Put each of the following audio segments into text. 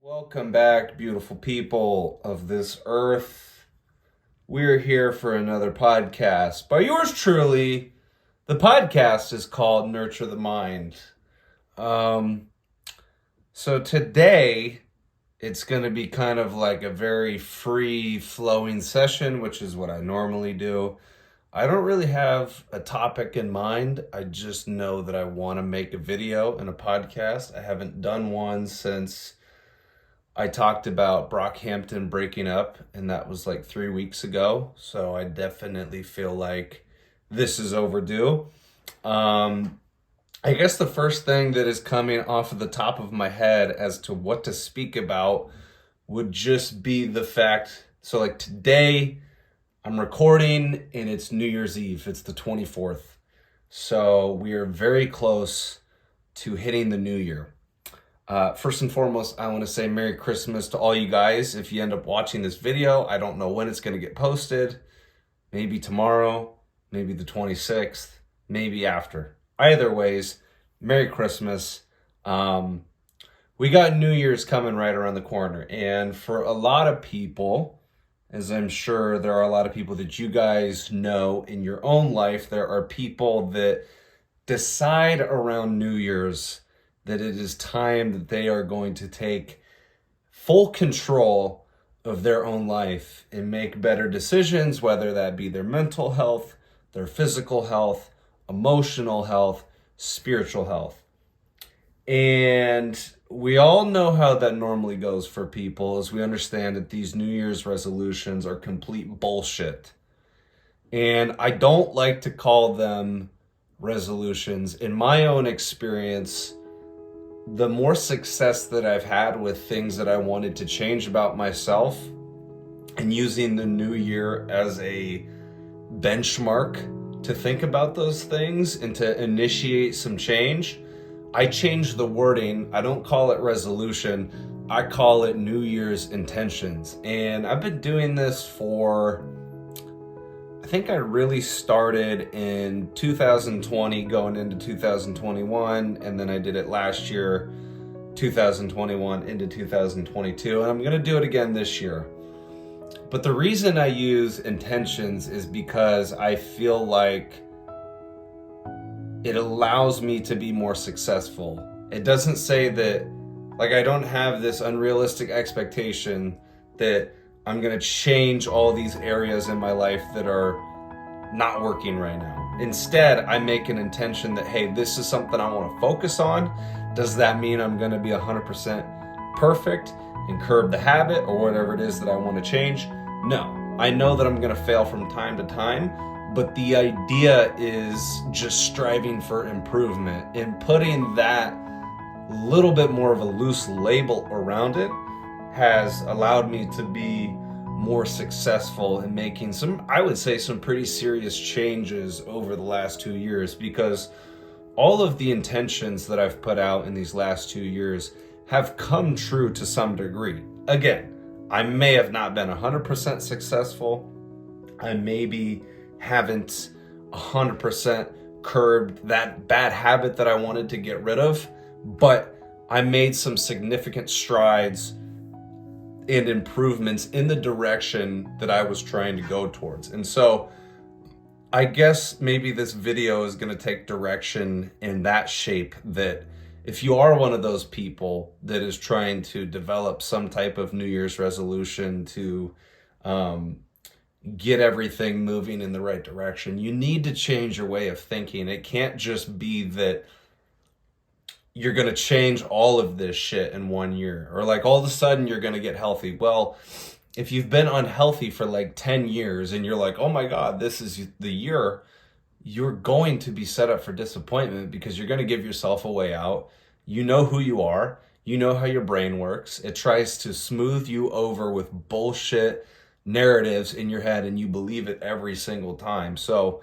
Welcome back, beautiful people of this earth. We're here for another podcast by yours truly. The podcast is called Nurture the Mind. Um, so today it's going to be kind of like a very free flowing session, which is what I normally do. I don't really have a topic in mind. I just know that I want to make a video and a podcast. I haven't done one since I talked about Brockhampton breaking up, and that was like 3 weeks ago. So I definitely feel like this is overdue. I guess the first thing that is coming off of the top of my head as to what to speak about would just be the fact. So, like today, I'm recording and it's New Year's Eve. It's the 24th. So we are very close to hitting the new year. First and foremost, I want to say Merry Christmas to all you guys. If you end up watching this video, I don't know when it's going to get posted. Maybe tomorrow, maybe the 26th, maybe after. Either ways, Merry Christmas. We got New Year's coming right around the corner. And for a lot of people, as I'm sure there are a lot of people that you guys know in your own life, there are people that decide around New Year's that it is time that they are going to take full control of their own life and make better decisions, whether that be their mental health, their physical health, emotional health, spiritual health. And we all know how that normally goes for people, as we understand that these New Year's resolutions are complete bullshit. And I don't like to call them resolutions. In my own experience, the more success that I've had with things that I wanted to change about myself and using the new year as a benchmark to think about those things and to initiate some change, I changed the wording. I don't call it resolution. I call it New Year's intentions. And I've been doing this for, I think I really started in 2020 going into 2021, and then I did it last year, 2021 into 2022, and I'm going to do it again this year. But the reason I use intentions is because I feel like it allows me to be more successful. It doesn't say that, like, I don't have this unrealistic expectation that I'm going to change all these areas in my life that are not working right now. Instead, I make an intention that, hey, this is something I want to focus on. Does that mean I'm going to be 100% perfect and curb the habit or whatever it is that I want to change? No. I know that I'm going to fail from time to time, but the idea is just striving for improvement and putting that little bit more of a loose label around it has allowed me to be more successful in making some, I would say, some pretty serious changes over the last 2 years, because all of the intentions that I've put out in these last 2 years have come true to some degree. Again, I may have not been 100% successful. I maybe haven't 100% curbed that bad habit that I wanted to get rid of, but I made some significant strides and improvements in the direction that I was trying to go towards. And so I guess maybe this video is going to take direction in that shape, that if you are one of those people that is trying to develop some type of New Year's resolution to get everything moving in the right direction, you need to change your way of thinking. It can't just be that you're going to change all of this shit in 1 year, or like all of a sudden you're going to get healthy. Well, if you've been unhealthy for like 10 years and you're like, oh my God, this is the year, you're going to be set up for disappointment, because you're going to give yourself a way out. You know who you are. You know how your brain works. It tries to smooth you over with bullshit narratives in your head, and you believe it every single time. So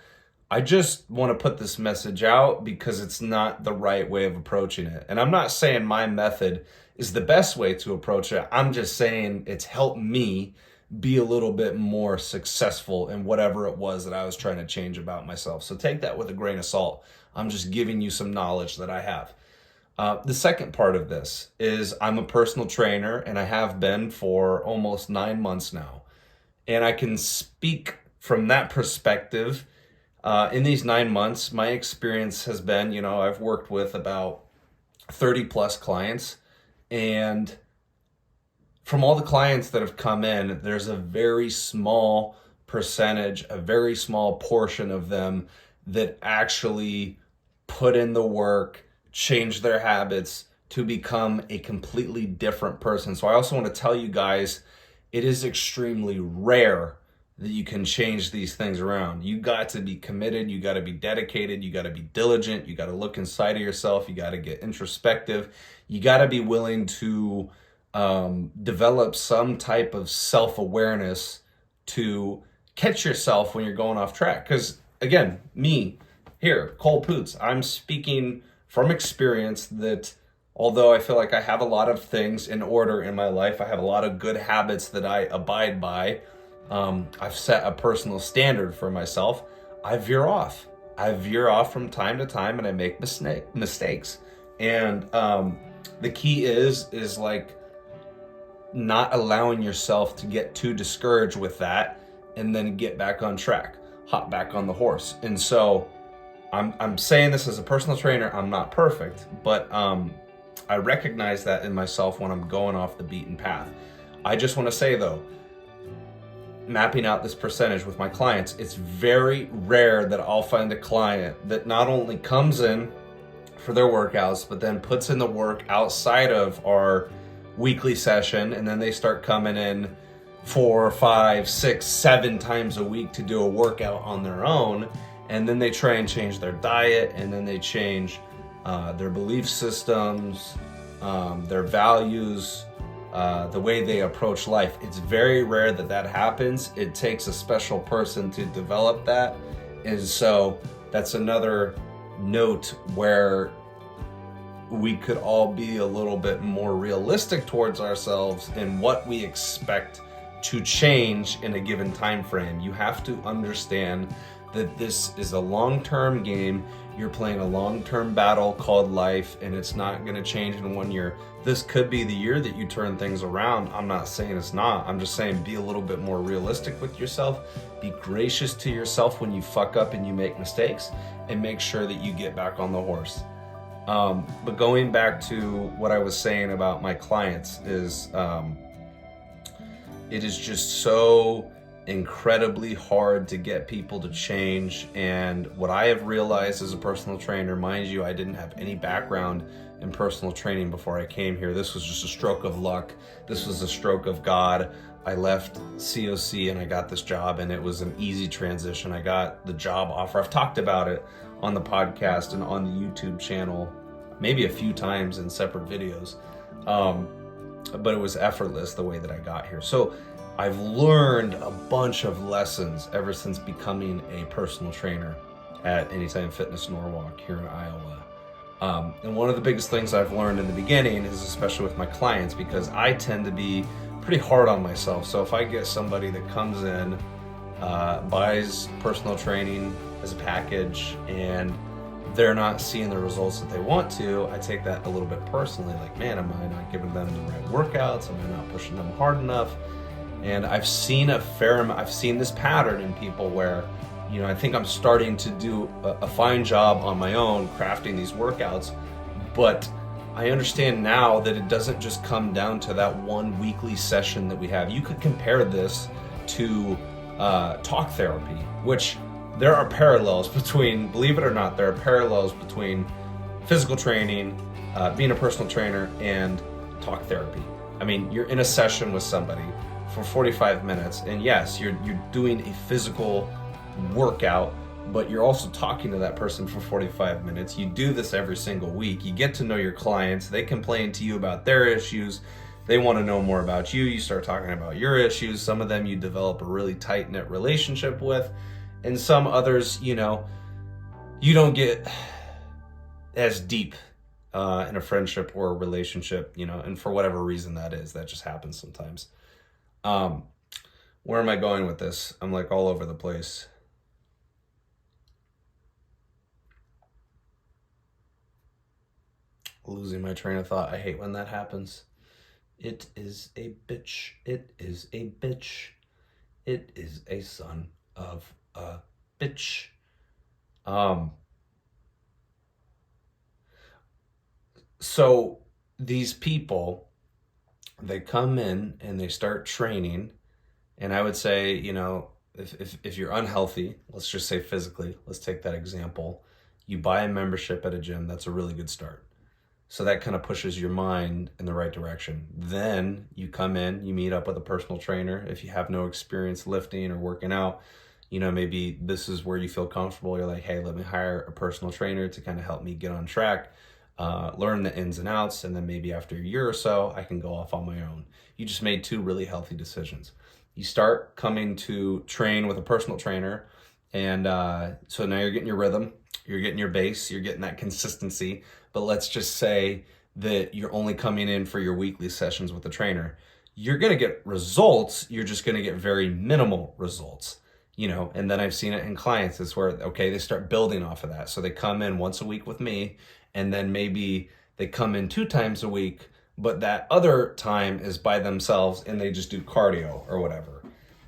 I just want to put this message out because it's not the right way of approaching it. And I'm not saying my method is the best way to approach it. I'm just saying it's helped me be a little bit more successful in whatever it was that I was trying to change about myself. So take that with a grain of salt. I'm just giving you some knowledge that I have. The second part of this is I'm a personal trainer, and I have been for almost 9 months now. And I can speak from that perspective. In these 9 months, my experience has been, I've worked with about 30 plus clients. And from all the clients that have come in, there's a very small percentage, a very small portion of them that actually put in the work, change their habits to become a completely different person. So I also want to tell you guys, it is extremely rare that you can change these things around. You got to be committed, you got to be dedicated, you got to be diligent, you got to look inside of yourself, you got to get introspective, you got to be willing to develop some type of self-awareness to catch yourself when you're going off track. Because again, me here, Cole Poots, I'm speaking from experience that although I feel like I have a lot of things in order in my life, I have a lot of good habits that I abide by. I've set a personal standard for myself. I veer off. I veer off from time to time, and I make mistakes. And the key is like not allowing yourself to get too discouraged with that, and then get back on track, hop back on the horse. And so I'm saying this as a personal trainer. I'm not perfect, but I recognize that in myself when I'm going off the beaten path. I just want to say though, mapping out this percentage with my clients, it's very rare that I'll find a client that not only comes in for their workouts, but then puts in the work outside of our weekly session, and then they start coming in 4, 5, 6, 7 times a week to do a workout on their own, and then they try and change their diet, and then they change their belief systems, their values, the way they approach life. It's very rare that that happens. It takes a special person to develop that. And so that's another note where we could all be a little bit more realistic towards ourselves in what we expect to change in a given time frame. You have to understand that this is a long-term game. You're playing a long-term battle called life, and it's not going to change in 1 year. This could be the year that you turn things around. I'm not saying it's not. I'm just saying be a little bit more realistic with yourself. Be gracious to yourself when you fuck up and you make mistakes, and make sure that you get back on the horse. But going back to what I was saying about my clients is it is just so incredibly hard to get people to change. And what I have realized as a personal trainer, mind you, I didn't have any background in personal training before I came here. This was just a stroke of luck. This was a stroke of God. I left COC and I got this job, and it was an easy transition. I got the job offer. I've talked about it on the podcast and on the YouTube channel maybe a few times in separate videos. But it was effortless the way that I got here. So I've learned a bunch of lessons ever since becoming a personal trainer at Anytime Fitness Norwalk here in Iowa. And one of the biggest things I've learned in the beginning is, especially with my clients, because I tend to be pretty hard on myself. So if I get somebody that comes in, buys personal training as a package, and they're not seeing the results that they want to, I take that a little bit personally. Like, man, am I not giving them the right workouts? Am I not pushing them hard enough? And I've seen I've seen this pattern in people where, I think I'm starting to do a fine job on my own crafting these workouts, but I understand now that it doesn't just come down to that one weekly session that we have. You could compare this to talk therapy, which there are parallels between, believe it or not, there are parallels between physical training, being a personal trainer, and talk therapy. I mean, you're in a session with somebody for 45 minutes, and yes, you're doing a physical workout, but you're also talking to that person for 45 minutes. You do this every single week. You get to know your clients. They complain to you about their issues. They want to know more about you. You start talking about your issues. Some of them you develop a really tight-knit relationship with, and some others, you don't get as deep in a friendship or a relationship, and for whatever reason that is, that just happens sometimes. Where am I going with this? I'm like all over the place. losing my train of thought. I hate when that happens. It is a bitch. It is a bitch. It is a son of a bitch. So these people, they come in and they start training. And I would say, if you're unhealthy, let's just say physically, let's take that example. You buy a membership at a gym, that's a really good start. So that kind of pushes your mind in the right direction. Then you come in, you meet up with a personal trainer. If you have no experience lifting or working out, maybe this is where you feel comfortable. You're like, hey, let me hire a personal trainer to kind of help me get on track, learn the ins and outs. And then maybe after a year or so, I can go off on my own. You just made two really healthy decisions. You start coming to train with a personal trainer. And so now you're getting your rhythm, you're getting your base, you're getting that consistency. But let's just say that you're only coming in for your weekly sessions with the trainer. You're going to get results. You're just going to get very minimal results, and then I've seen it in clients. It's where, okay, they start building off of that. So they come in once a week with me, and then maybe they come in 2 times a week, but that other time is by themselves and they just do cardio or whatever.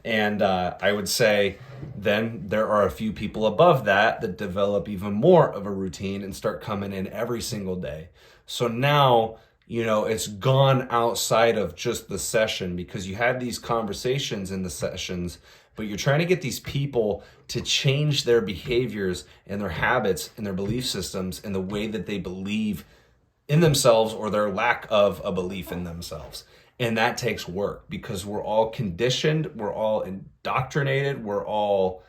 And I would say then there are a few people above that develop even more of a routine and start coming in every single day. So now, it's gone outside of just the session, because you had these conversations in the sessions, but you're trying to get these people to change their behaviors and their habits and their belief systems and the way that they believe in themselves, or their lack of a belief in themselves. And that takes work, because we're all conditioned, we're all indoctrinated, we're all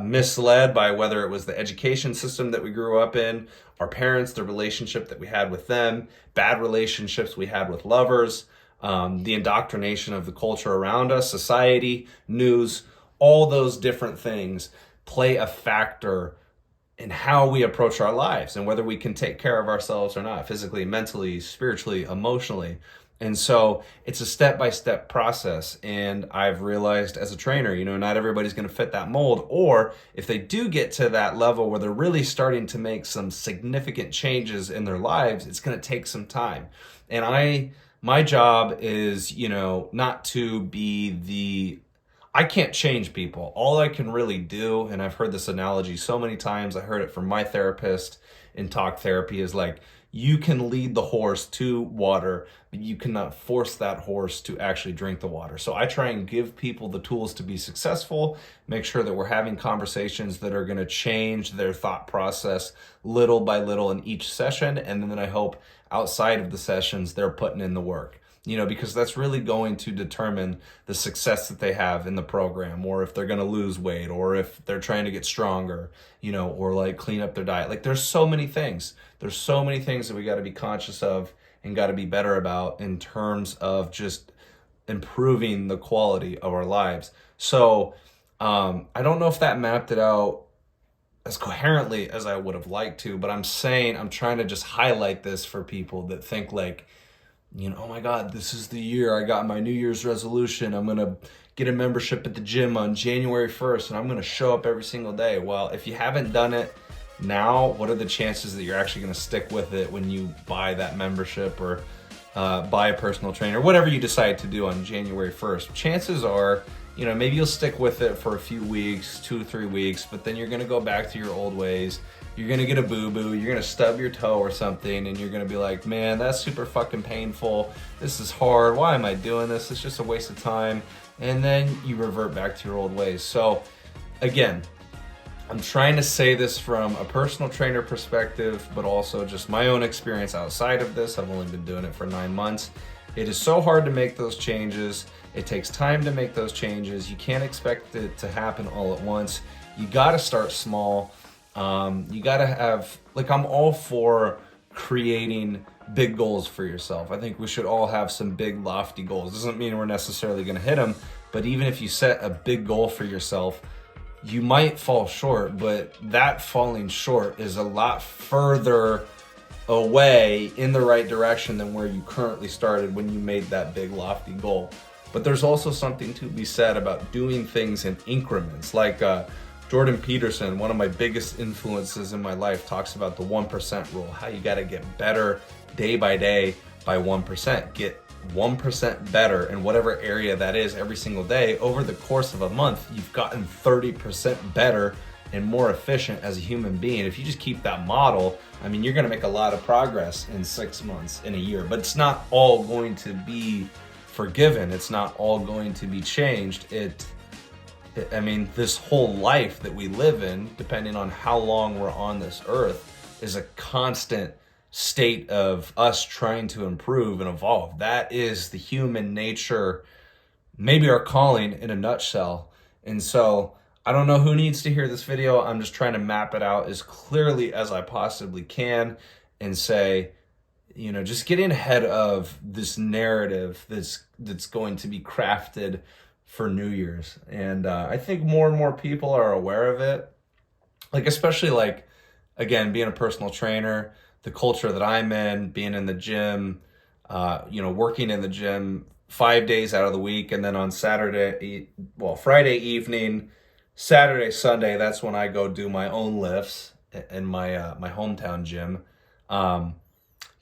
misled by whether it was the education system that we grew up in, our parents, the relationship that we had with them, bad relationships we had with lovers, the indoctrination of the culture around us, society, news, all those different things play a factor in how we approach our lives and whether we can take care of ourselves or not, physically, mentally, spiritually, emotionally. And so it's a step-by-step process. And I've realized as a trainer, not everybody's going to fit that mold. Or if they do get to that level where they're really starting to make some significant changes in their lives, it's going to take some time. And my job is, not to be I can't change people. All I can really do, and I've heard this analogy so many times, I heard it from my therapist in talk therapy, is like, you can lead the horse to water, but you cannot force that horse to actually drink the water. So I try and give people the tools to be successful, make sure that we're having conversations that are going to change their thought process little by little in each session. And then I hope outside of the sessions, they're putting in the work. Because that's really going to determine the success that they have in the program, or if they're going to lose weight, or if they're trying to get stronger, or like clean up their diet. Like there's so many things. There's so many things that we got to be conscious of and got to be better about in terms of just improving the quality of our lives. So I don't know if that mapped it out as coherently as I would have liked to, but I'm trying to just highlight this for people that think like, oh my God, this is the year I got my New Year's resolution. I'm going to get a membership at the gym on January 1st and I'm going to show up every single day. Well, if you haven't done it now, what are the chances that you're actually going to stick with it when you buy that membership or buy a personal trainer, whatever you decide to do on January 1st? Chances are, maybe you'll stick with it for a few weeks, 2-3 weeks, but then you're going to go back to your old ways. You're going to get a boo-boo, you're going to stub your toe or something, and you're going to be like, man, that's super fucking painful. This is hard. Why am I doing this? It's just a waste of time. And then you revert back to your old ways. So again, I'm trying to say this from a personal trainer perspective, but also just my own experience outside of this. I've only been doing it for 9 months. It is so hard to make those changes. It takes time to make those changes. You can't expect it to happen all at once. You got to start small. You got to have, I'm all for creating big goals for yourself. I think we should all have some big lofty goals. Doesn't mean we're necessarily going to hit them, but even if you set a big goal for yourself, you might fall short, but that falling short is a lot further away in the right direction than where you currently started when you made that big lofty goal. But there's also something to be said about doing things in increments. Jordan Peterson, one of my biggest influences in my life, talks about the 1% rule, how you got to get better day by day by 1%. Get 1% better in whatever area that is every single day. Over the course of a month, you've gotten 30% better and more efficient as a human being. If you just keep that model, I mean, you're gonna make a lot of progress in 6 months, in a year, but it's not all going to be forgiven. It's not all going to be changed. I mean, this whole life that we live in, depending on how long we're on this earth, is a constant state of us trying to improve and evolve. That is the human nature, maybe our calling in a nutshell. And so I don't know who needs to hear this video. I'm just trying to map it out as clearly as I possibly can and say, you know, just getting ahead of this narrative that's going to be crafted for New Year's. And I think more and more people are aware of it. Like, especially like, again, being a personal trainer, the culture that I'm in, being in the gym, you know, working in the gym 5 days out of the week. And then on Friday evening, Saturday, Sunday, that's when I go do my own lifts in my my hometown gym.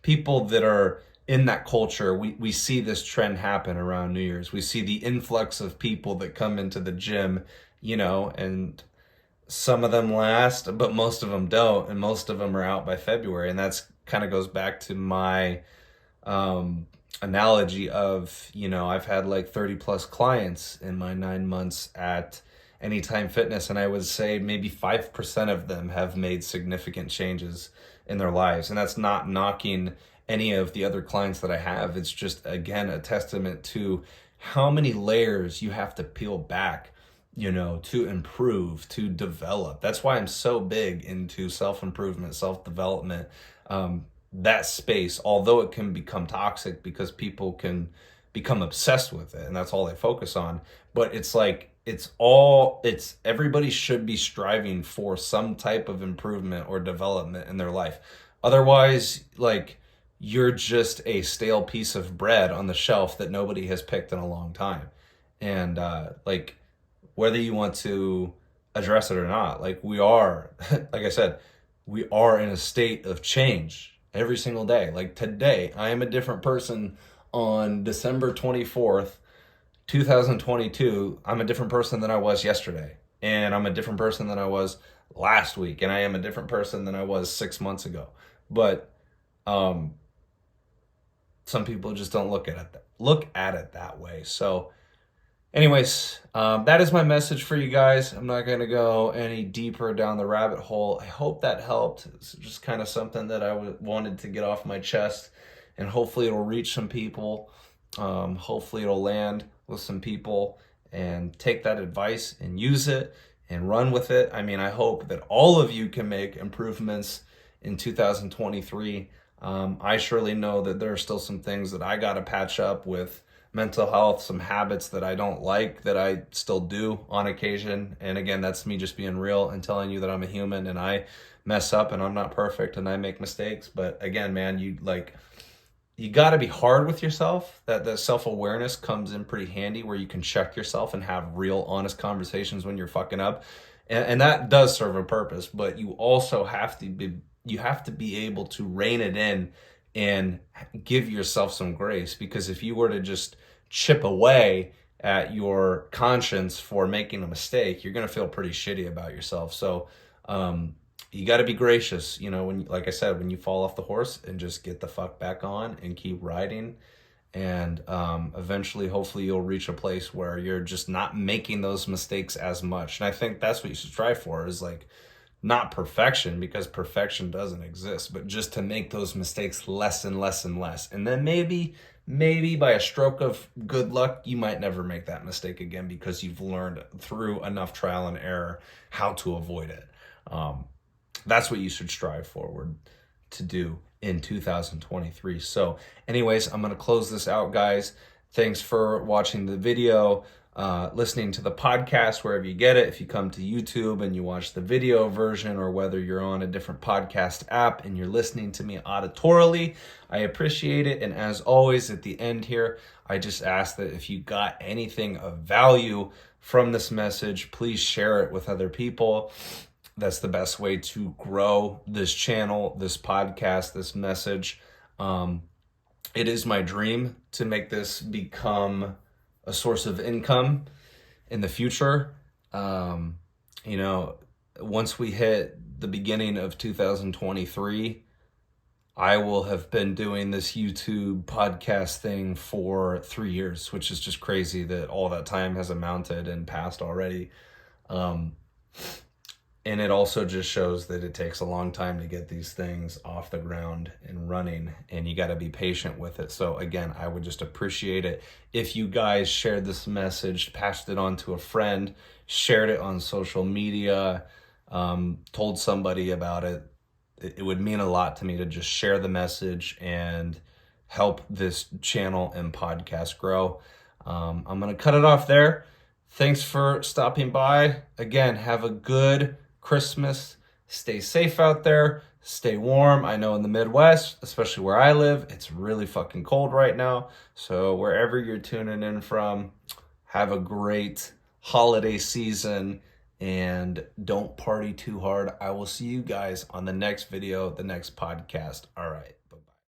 People that are in that culture, we see this trend happen around New Year's. We see the influx of people that come into the gym, you know, and some of them last, but most of them don't, and most of them are out by February. And that's kind of goes back to my analogy of, you know, I've had like 30 plus clients in my 9 months at Anytime Fitness, and I would say maybe 5% of them have made significant changes in their lives. And that's not knocking any of the other clients that I have. It's just, again, a testament to how many layers you have to peel back, you know, to improve, to develop. That's why I'm so big into self-improvement, self-development, that space, although it can become toxic because people can become obsessed with it and that's all they focus on. But it's like, everybody should be striving for some type of improvement or development in their life. Otherwise, like, you're just a stale piece of bread on the shelf that nobody has picked in a long time. And like, whether you want to address it or not, like, we are, like I said, we are in a state of change every single day. Like today, I am a different person on December 24th, 2022. I'm a different person than I was yesterday. And I'm a different person than I was last week. And I am a different person than I was 6 months ago. But some people just don't look at it that way. So anyways, that is my message for you guys. I'm not going to go any deeper down the rabbit hole. I hope that helped. It's just kind of something that I wanted to get off my chest, and hopefully it'll reach some people. Hopefully it'll land with some people and take that advice and use it and run with it. I mean, I hope that all of you can make improvements in 2023. I surely know that there are still some things that I got to patch up with mental health, some habits that I don't like that I still do on occasion. And again, that's me just being real and telling you that I'm a human and I mess up and I'm not perfect and I make mistakes. But again, man, you got to be hard with yourself. That self-awareness comes in pretty handy, where you can check yourself and have real honest conversations when you're fucking up. And that does serve a purpose, but you also have to be able to rein it in and give yourself some grace. Because if you were to just chip away at your conscience for making a mistake, you're going to feel pretty shitty about yourself. So you got to be gracious, you know, when, like I said, when you fall off the horse, and just get the fuck back on and keep riding. And eventually, hopefully you'll reach a place where you're just not making those mistakes as much. And I think that's what you should strive for, is like, not perfection, because perfection doesn't exist, but just to make those mistakes less and less and less. And then maybe by a stroke of good luck, you might never make that mistake again, because you've learned through enough trial and error how to avoid it. That's what you should strive forward to do in 2023. So anyways, I'm going to close this out, guys. Thanks for watching the video. Listening to the podcast wherever you get it. If you come to YouTube and you watch the video version, or whether you're on a different podcast app and you're listening to me auditorily, I appreciate it. And as always, at the end here, I just ask that if you got anything of value from this message, please share it with other people. That's the best way to grow this channel, this podcast, this message. It is my dream to make this become a source of income in the future. Once we hit the beginning of 2023, I will have been doing this YouTube podcast thing for 3 years, which is just crazy that all that time has amounted and passed already. And it also just shows that it takes a long time to get these things off the ground and running, and you got to be patient with it. So again, I would just appreciate it if you guys shared this message, passed it on to a friend, shared it on social media, told somebody about it. It would mean a lot to me to just share the message and help this channel and podcast grow. I'm going to cut it off there. Thanks for stopping by. Again, have a good Christmas. Stay safe out there. Stay warm. I know in the Midwest, especially where I live, it's really fucking cold right now. So wherever you're tuning in from, have a great holiday season and don't party too hard. I will see you guys on the next video, the next podcast. All right.